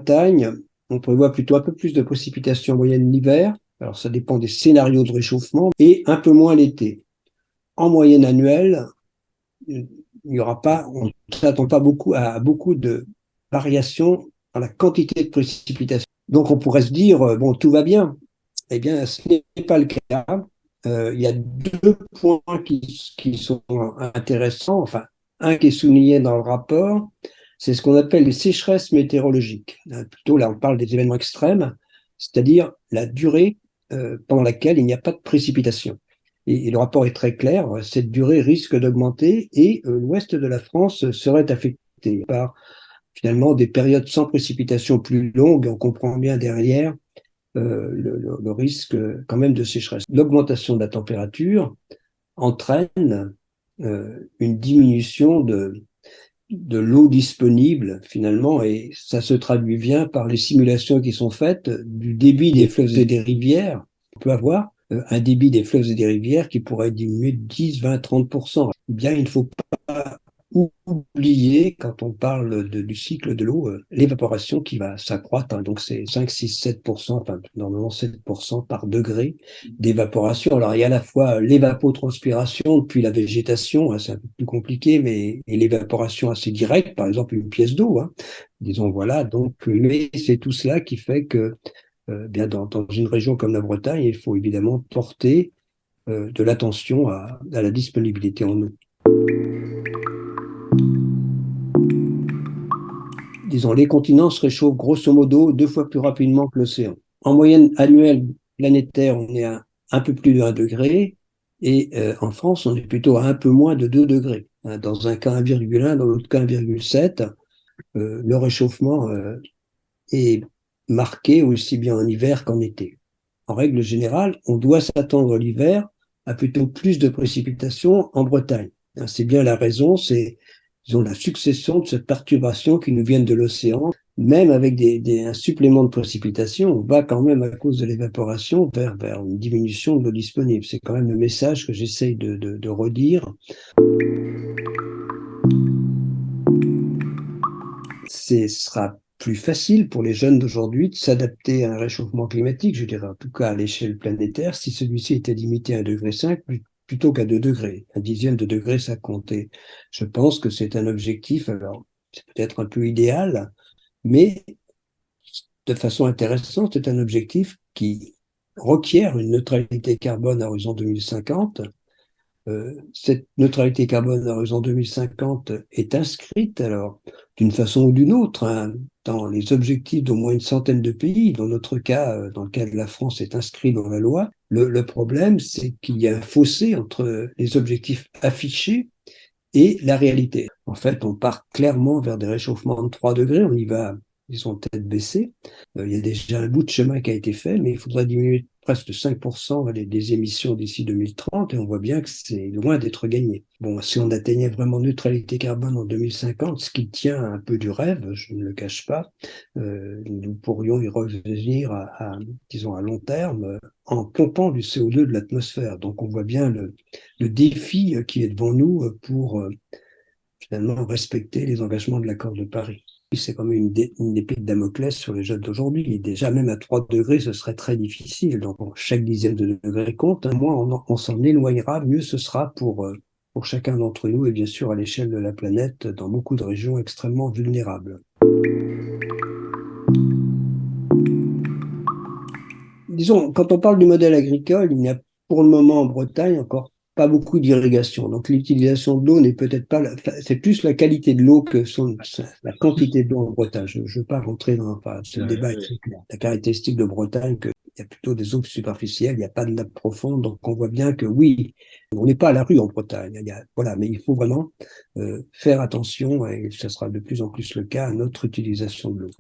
Bretagne, on prévoit plutôt un peu plus de précipitations en moyenne l'hiver. Alors, ça dépend des scénarios de réchauffement et un peu moins l'été. En moyenne annuelle, il n'y aura pas, on ne s'attend pas beaucoup de variations dans la quantité de précipitations. Donc, on pourrait se dire, bon, tout va bien. Eh bien, ce n'est pas le cas. Il y a deux points qui sont intéressants. Enfin, un qui est souligné dans le rapport, c'est ce qu'on appelle les sécheresses météorologiques. Plutôt, là, on parle des événements extrêmes, c'est-à-dire la durée pendant laquelle il n'y a pas de précipitation. Et le rapport est très clair, cette durée risque d'augmenter et l'ouest de la France serait affecté par finalement des périodes sans précipitation plus longues. On comprend bien derrière le risque quand même de sécheresse. L'augmentation de la température entraîne une diminution de l'eau disponible finalement, et ça se traduit bien par les simulations qui sont faites du débit des fleuves et des rivières. On peut avoir un débit des fleuves et des rivières qui pourrait diminuer de 10, 20, 30%. Bien, il ne faut pas oublier, quand on parle du cycle de l'eau, l'évaporation qui va s'accroître. Hein, donc c'est 5, 6, 7%, enfin normalement 7% par degré d'évaporation. Alors il y a à la fois l'évapotranspiration puis la végétation, hein, c'est un peu plus compliqué, mais et l'évaporation assez directe, par exemple une pièce d'eau. Hein, disons voilà, donc mais c'est tout cela qui fait que bien dans une région comme la Bretagne, il faut évidemment porter de l'attention à la disponibilité en eau. Disons, les continents se réchauffent grosso modo 2 fois plus rapidement que l'océan. En moyenne annuelle planétaire, on est à un peu plus de 1 degré, et en France, on est plutôt à un peu moins de 2 degrés. Dans un cas 1,1, dans l'autre cas 1,7. Le réchauffement est marqué aussi bien en hiver qu'en été. En règle générale, on doit s'attendre l'hiver à plutôt plus de précipitations en Bretagne. C'est bien la raison, c'est disons, la succession de cette perturbation qui nous viennent de l'océan. Même avec un supplément de précipitation, on va quand même, à cause de l'évaporation, vers une diminution de l'eau disponible. C'est quand même le message que j'essaye de redire. Ce sera plus facile pour les jeunes d'aujourd'hui de s'adapter à un réchauffement climatique, je dirais en tout cas à l'échelle planétaire, si celui-ci était limité à 1,5 degré plutôt qu'à 2 degrés. 1/10 de degré, ça comptait. Je pense que c'est un objectif, alors c'est peut-être un peu idéal, mais de façon intéressante, c'est un objectif qui requiert une neutralité carbone à horizon 2050. Cette neutralité carbone à horizon 2050 est inscrite alors d'une façon ou d'une autre hein, dans les objectifs d'au moins une centaine de pays. Dans notre cas, dans le cas de la France, c'est inscrit dans la loi. Le problème, c'est qu'il y a un fossé entre les objectifs affichés et la réalité. En fait, on part clairement vers des réchauffements de 3 degrés, on y va, disons, tête baissée. Il y a déjà un bout de chemin qui a été fait, mais il faudra diminuer presque de 5% des émissions d'ici 2030, et on voit bien que c'est loin d'être gagné. Bon, si on atteignait vraiment neutralité carbone en 2050, ce qui tient un peu du rêve, je ne le cache pas, nous pourrions y revenir disons, à long terme, en pompant du CO2 de l'atmosphère. Donc on voit bien le défi qui est devant nous pour finalement respecter les engagements de l'accord de Paris. C'est comme une épée de Damoclès sur les jeunes d'aujourd'hui. Et déjà, même à 3 degrés, ce serait très difficile. Donc, chaque dixième de degré compte. Moins on s'en éloignera, mieux ce sera pour chacun d'entre nous et bien sûr à l'échelle de la planète, dans beaucoup de régions extrêmement vulnérables. Disons, quand on parle du modèle agricole, il n'y a pour le moment en Bretagne encore pas beaucoup d'irrigation. Donc l'utilisation de l'eau n'est peut-être pas, c'est plus la qualité de l'eau que la quantité de l'eau en Bretagne. Je ne veux pas rentrer dans, enfin, ce débat est très clair. La caractéristique de Bretagne, qu'il y a plutôt des eaux superficielles, il n'y a pas de nappe profonde, donc on voit bien que oui, on n'est pas à la rue en Bretagne. Voilà, mais il faut vraiment faire attention, et ce sera de plus en plus le cas, à notre utilisation de l'eau.